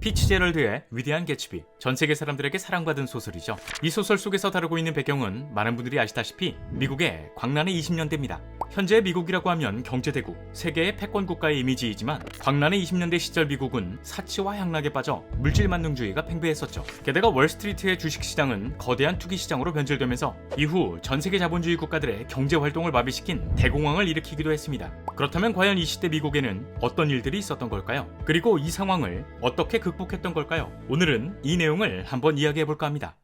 피츠제럴드의 위대한 개츠비, 전 세계 사람들에게 사랑받은 소설이죠. 이 소설 속에서 다루고 있는 배경은 많은 분들이 아시다시피 미국의 광란의 20년대입니다. 현재의 미국이라고 하면 경제대국, 세계의 패권 국가의 이미지이지만 광란의 20년대 시절 미국은 사치와 향락에 빠져 물질 만능주의가 팽배했었죠. 게다가 월스트리트의 주식시장은 거대한 투기시장으로 변질되면서 이후 전 세계 자본주의 국가들의 경제활동을 마비시킨 대공황을 일으키기도 했습니다. 그렇다면 과연 이 시대 미국에는 어떤 일들이 있었던 걸까요? 그리고 이 상황을 어떻게 극복했던 걸까요? 오늘은 이 내용을 한번 이야기해볼까 합니다.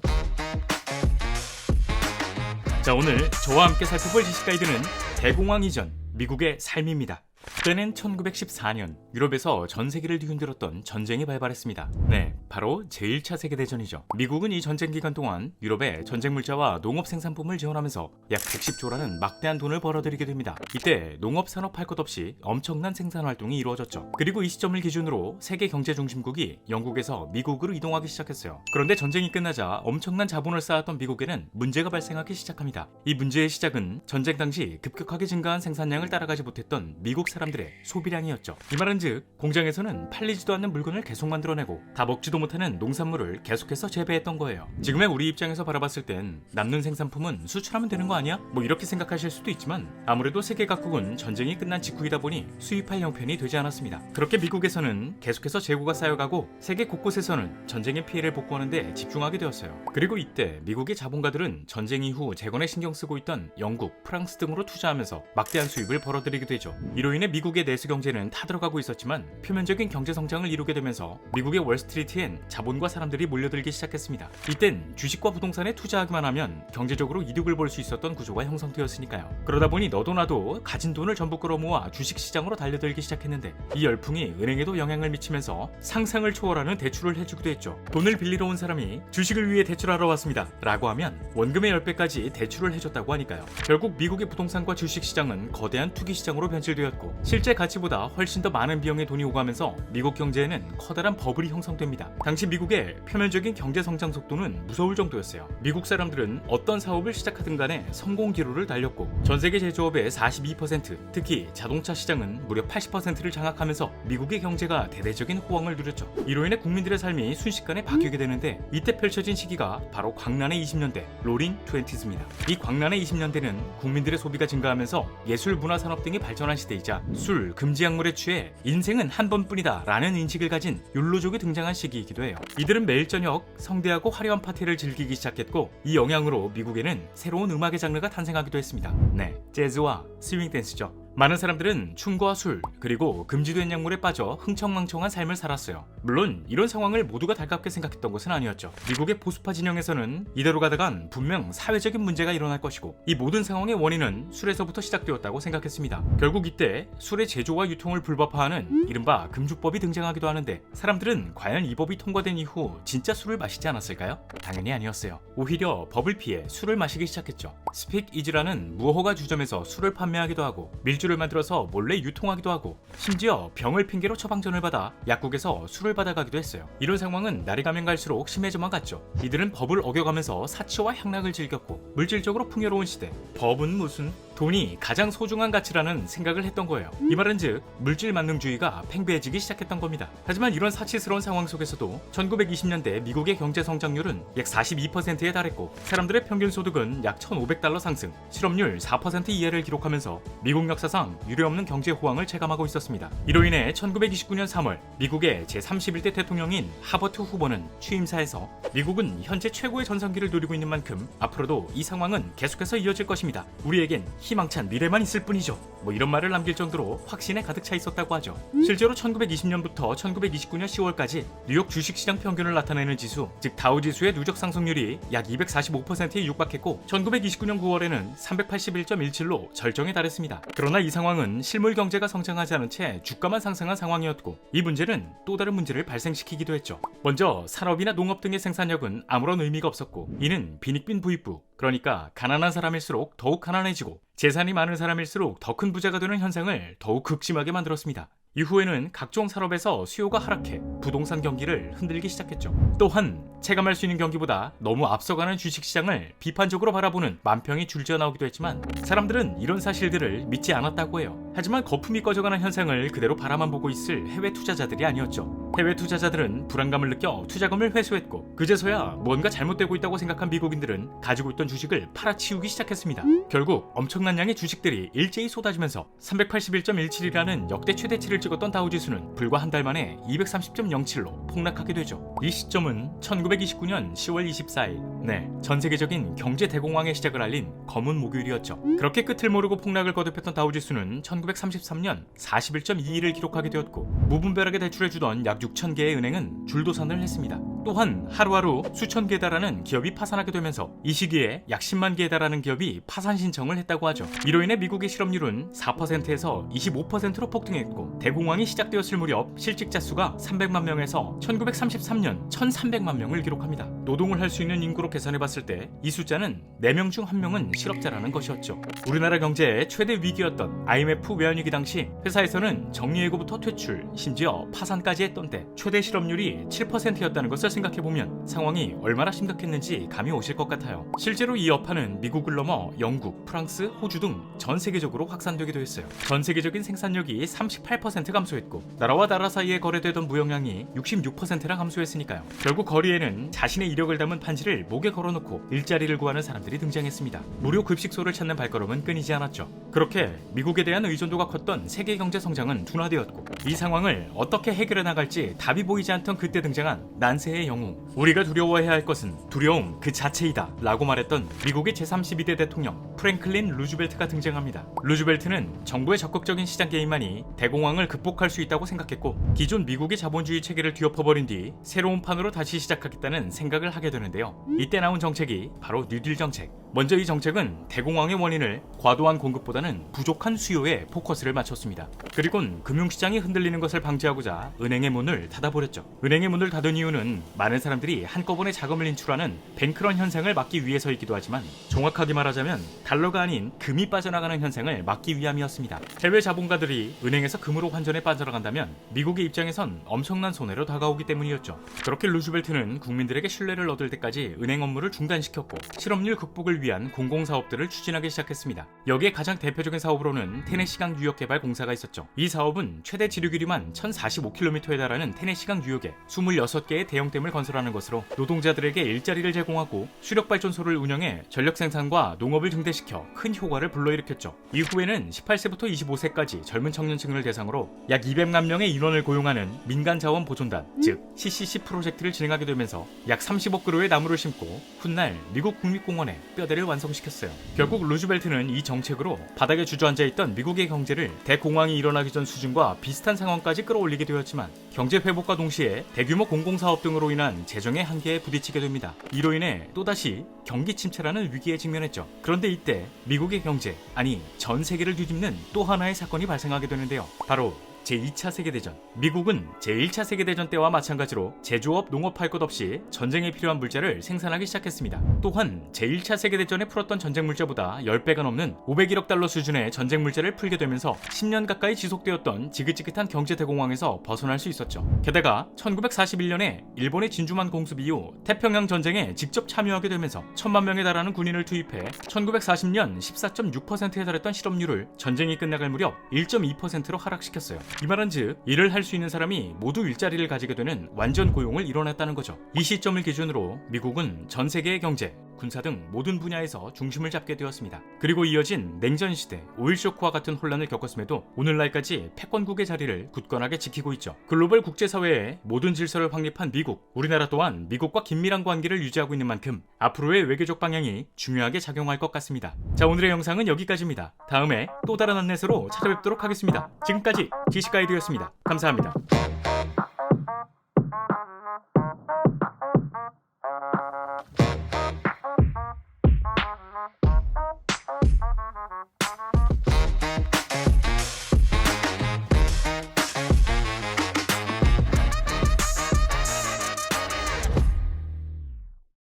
자, 오늘 저와 함께 살펴볼 지식 가이드는 대공황 이전 미국의 삶입니다. 그때는 1914년 유럽에서 전 세계를 뒤흔들었던 전쟁이 발발했습니다. 네, 바로 제1차 세계대전이죠. 미국은 이 전쟁 기간 동안 유럽에 전쟁 물자와 농업 생산품을 지원하면서 약 110조라는 막대한 돈을 벌어들이게 됩니다. 이때 농업 산업 할 것 없이 엄청난 생산 활동이 이루어졌죠. 그리고 이 시점을 기준으로 세계 경제 중심국이 영국에서 미국으로 이동하기 시작했어요. 그런데 전쟁이 끝나자 엄청난 자본을 쌓았던 미국에는 문제가 발생하기 시작합니다. 이 문제의 시작은 전쟁 당시 급격하게 증가한 생산량을 따라가지 못했던 미국 사람들의 소비량이었죠. 이 말은즉 공장에서는 팔리지도 않는 물건을 계속 만들어내고 다 먹지도 못하는 농산물을 계속해서 재배했던 거예요. 지금의 우리 입장에서 바라봤을 땐 남는 생산품은 수출하면 되는 거 아니야? 뭐 이렇게 생각하실 수도 있지만 아무래도 세계 각국은 전쟁이 끝난 직후이다 보니 수입할 형편이 되지 않았습니다. 그렇게 미국에서는 계속해서 재고가 쌓여가고 세계 곳곳에서는 전쟁의 피해를 복구하는 데 집중하게 되었어요. 그리고 이때 미국의 자본가들은 전쟁 이후 재건에 신경 쓰고 있던 영국, 프랑스 등으로 투자하면서 막대한 수입을 벌어들이게 되죠. 이로 인해 미국의 내수 경제는 타들어가고 있었지만 표면적인 경제 성장을 이루게 되면서 미국의 월스트리트엔 자본과 사람들이 몰려들기 시작했습니다. 이땐 주식과 부동산에 투자하기만 하면 경제적으로 이득을 볼 수 있었던 구조가 형성되었으니까요. 그러다 보니 너도 나도 가진 돈을 전부 끌어모아 주식시장으로 달려들기 시작했는데 이 열풍이 은행에도 영향을 미치면서 상상을 초월하는 대출을 해주기도 했죠. 돈을 빌리러 온 사람이 주식을 위해 대출하러 왔습니다 라고 하면 원금의 10배까지 대출을 해줬다고 하니까요. 결국 미국의 부동산과 주식시장은 거대한 투기시장으로 변질되었고 실제 가치보다 훨씬 더 많은 비용의 돈이 오가면서 미국 경제에는 커다란 버블이 형성됩니다. 당시 미국의 표면적인 경제 성장 속도는 무서울 정도였어요. 미국 사람들은 어떤 사업을 시작하든 간에 성공 기로를 달렸고 전 세계 제조업의 42%, 특히 자동차 시장은 무려 80%를 장악하면서 미국의 경제가 대대적인 호황을 누렸죠. 이로 인해 국민들의 삶이 순식간에 바뀌게 되는데 이때 펼쳐진 시기가 바로 광란의 20년대, 로링 20s입니다. 이 광란의 20년대는 국민들의 소비가 증가하면서 예술, 문화, 산업 등이 발전한 시대이자 술, 금지 약물에 취해 인생은 한 번뿐이다 라는 인식을 가진 욜로족이 등장한 시기이기도 해요. 이들은 매일 저녁 성대하고 화려한 파티를 즐기기 시작했고 이 영향으로 미국에는 새로운 음악의 장르가 탄생하기도 했습니다. 네, 재즈와 스윙 댄스죠. 많은 사람들은 춤과 술, 그리고 금지된 약물에 빠져 흥청망청한 삶을 살았어요. 물론 이런 상황을 모두가 달갑게 생각했던 것은 아니었죠. 미국의 보수파 진영에서는 이대로 가다간 분명 사회적인 문제가 일어날 것이고 이 모든 상황의 원인은 술에서부터 시작되었다고 생각했습니다. 결국 이때 술의 제조와 유통을 불법화하는 이른바 금주법이 등장하기도 하는데 사람들은 과연 이 법이 통과된 이후 진짜 술을 마시지 않았을까요? 당연히 아니었어요. 오히려 법을 피해 술을 마시기 시작했죠. 스픽이즈라는 무허가 주점에서 술을 판매하기도 하고 밀주를 만들어서 몰래 유통하기도 하고 심지어 병을 핑계로 처방전을 받아 약국에서 술을 받아가기도 했어요. 이런 상황은 날이 가면 갈수록 심해져만 갔죠. 이들은 법을 어겨가면서 사치와 향락을 즐겼고 물질적으로 풍요로운 시대, 법은 무슨 돈이 가장 소중한 가치라는 생각을 했던 거예요. 이 말은즉 물질 만능주의가 팽배해지기 시작했던 겁니다. 하지만 이런 사치스러운 상황 속에서도 1920년대 미국의 경제 성장률은 약 42%에 달했고 사람들의 평균 소득은 약 $1,500 상승, 실업률 4% 이하를 기록하면서 미국 역사상 유례없는 경제 호황을 체감하고 있었습니다. 이로 인해 1929년 3월 미국의 제31대 대통령인 하버트 후보는 취임사에서 미국은 현재 최고의 전성기를 누리고 있는 만큼 앞으로도 이 상황은 계속해서 이어질 것입니다. 우리에겐 희망찬 미래만 있을 뿐이죠. 뭐 이런 말을 남길 정도로 확신에 가득 차 있었다고 하죠. 실제로 1920년부터 1929년 10월까지 뉴욕 주식시장 평균을 나타내는 지수, 즉 다우지수의 누적 상승률이 약 245%에 육박했고 1929년 9월에는 381.17로 절정에 달했습니다. 그러나 이 상황은 실물 경제가 성장하지 않은 채 주가만 상승한 상황이었고 이 문제는 또 다른 문제를 발생시키기도 했죠. 먼저 산업이나 농업 등의 생산력은 아무런 의미가 없었고 이는 빈익빈 부익부, 그러니까 가난한 사람일수록 더욱 가난해지고 재산이 많은 사람일수록 더 큰 부자가 되는 현상을 더욱 극심하게 만들었습니다. 이후에는 각종 산업에서 수요가 하락해 부동산 경기를 흔들기 시작했죠. 또한 체감할 수 있는 경기보다 너무 앞서가는 주식시장을 비판적으로 바라보는 만평이 줄지어 나오기도 했지만 사람들은 이런 사실들을 믿지 않았다고 해요. 하지만 거품이 꺼져가는 현상을 그대로 바라만 보고 있을 해외 투자자들이 아니었죠. 해외 투자자들은 불안감을 느껴 투자금을 회수했고, 그제서야 뭔가 잘못되고 있다고 생각한 미국인들은 가지고 있던 주식을 팔아치우기 시작했습니다. 결국 엄청난 양의 주식들이 일제히 쏟아지면서 381.17이라는 역대 최대치를 찍었던 다우지수는 불과 한 달 만에 230.07로 폭락하게 되죠. 이 시점은 1929년 10월 24일, 전 세계적인 경제 대공황의 시작을 알린 검은 목요일이었죠. 그렇게 끝을 모르고 폭락을 거듭했던 다우지수는 1933년 41.21을 기록하게 되었고, 무분별하게 대출해주던 약 6,000개의 은행은 줄도산을 했습니다. 또한 하루하루 수천 개에 달하는 기업이 파산하게 되면서 이 시기에 약 10만 개에 달하는 기업이 파산 신청을 했다고 하죠. 이로 인해 미국의 실업률은 4%에서 25%로 폭등했고, 대공황이 시작되었을 무렵 실직자 수가 300만 명에서 1933년 1,300만 명을 기록합니다. 노동을 할 수 있는 인구로 계산해봤을 때 이 숫자는 4명 중 1명은 실업자라는 것이었죠. 우리나라 경제의 최대 위기였던 IMF 외환위기 당시 회사에서는 정리해고부터 퇴출, 심지어 파산까지 했던 때 최대 실업률이 7%였다는 것을 생각해보면 상황이 얼마나 심각했는지 감이 오실 것 같아요. 실제로 이 여파는 미국을 넘어 영국, 프랑스, 호주 등 전 세계적으로 확산되기도 했어요. 전 세계적인 생산력이 38% 감소했고, 나라와 나라 사이에 거래되던 무역량이 66%나 감소했으니까요. 결국 거리에는 자신의 이력을 담은 판지를 목에 걸어놓고 일자리를 구하는 사람들이 등장했습니다. 무료 급식소를 찾는 발걸음은 끊이지 않았죠. 그렇게 미국에 대한 의존도가 컸던 세계 경제 성장은 둔화되었고, 이 상황을 어떻게 해결해 나갈지 답이 보이지 않던 그때 등장한 난세의 영웅, 우리가 두려워해야 할 것은 두려움 그 자체이다 라고 말했던 미국의 제32대 대통령 프랭클린 루즈벨트가 등장합니다. 루즈벨트는 정부의 적극적인 시장 개입만이 대공황을 극복할 수 있다고 생각했고, 기존 미국의 자본주의 체계를 뒤엎어버린 뒤 새로운 판으로 다시 시작하겠다는 생각을 하게 되는데요. 이때 나온 정책이 바로 뉴딜 정책. 먼저 이 정책은 대공황의 원인을 과도한 공급보다는 부족한 수요에 포커스를 맞췄습니다. 그리곤 금융시장이 흔들리는 것을 방지하고자 은행의 문을 닫아버렸죠. 은행의 문을 닫은 이유는 많은 사람들이 한꺼번에 자금을 인출하는 뱅크런 현상을 막기 위해서이기도 하지만, 정확하게 말하자면 달러가 아닌 금이 빠져나가는 현상을 막기 위함이었습니다. 해외 자본가들이 은행에서 금으로 환전에 빠져나간다면 미국의 입장에선 엄청난 손해로 다가오기 때문이었죠. 그렇게 루즈벨트는 국민들에게 신뢰를 얻을 때까지 은행 업무를 중단시켰고, 실업률 극복을 위한 공공사업들을 추진하기 시작했습니다. 여기에 가장 대표적인 사업으로는 테네시강 유역개발 공사가 있었죠. 이 사업은 최대 지류 길이만 1,045km에 달하는 테네시강 유역에 26개의 대형댐을 건설하는 것으로 노동자들에게 일자리를 제공하고, 수력발전소를 운영해 전력 생산과 농업을 증대시켜 큰 효과를 불러일으켰죠. 이후에는 18세부터 25세까지 젊은 청년층을 대상으로 약 200만 명의 인원을 고용하는 민간자원 보존단, 즉 CCC 프로젝트를 진행하게 되면서 약 30억 그루의 나무를 심고 훗날 미국 국립공원에 뼈대를 완성시켰어요. 결국 루즈벨트는 이 정책으로 바닥에 주저앉아 있던 미국의 경제를 대공황이 일어나기 전 수준과 비슷한 상황까지 끌어올리게 되었지만, 경제 회복과 동시에 대규모 공공사업 등으로 인한 재정의 한계에 부딪히게 됩니다. 이로 인해 또다시 경기 침체라는 위기에 직면했죠. 그런데 이때 미국의 경제, 아니 전 세계를 뒤집는 또 하나의 사건이 발생하게 되는데요. 바로 제2차 세계대전. 미국은 제1차 세계대전 때와 마찬가지로 제조업, 농업할 것 없이 전쟁에 필요한 물자를 생산하기 시작했습니다. 또한 제1차 세계대전에 풀었던 전쟁 물자보다 10배가 넘는 501억 달러 수준의 전쟁 물자를 풀게 되면서 10년 가까이 지속되었던 지긋지긋한 경제 대공황에서 벗어날 수 있었죠. 게다가 1941년에 일본의 진주만 공습 이후 태평양 전쟁에 직접 참여하게 되면서 1,000만 명에 달하는 군인을 투입해 1940년 14.6%에 달했던 실업률을 전쟁이 끝나갈 무렵 1.2%로 하락시켰어요. 이 말은즉 일을 할 수 있는 사람이 모두 일자리를 가지게 되는 완전 고용을 이뤄냈다는 거죠. 이 시점을 기준으로 미국은 전 세계의 경제, 군사 등 모든 분야에서 중심을 잡게 되었습니다. 그리고 이어진 냉전 시대, 오일 쇼크와 같은 혼란을 겪었음에도 오늘날까지 패권국의 자리를 굳건하게 지키고 있죠. 글로벌 국제사회의 모든 질서를 확립한 미국, 우리나라 또한 미국과 긴밀한 관계를 유지하고 있는 만큼 앞으로의 외교적 방향이 중요하게 작용할 것 같습니다. 자, 오늘의 영상은 여기까지입니다. 다음에 또 다른 안내서로 찾아뵙도록 하겠습니다. 지금까지 지식가이드였습니다. 감사합니다.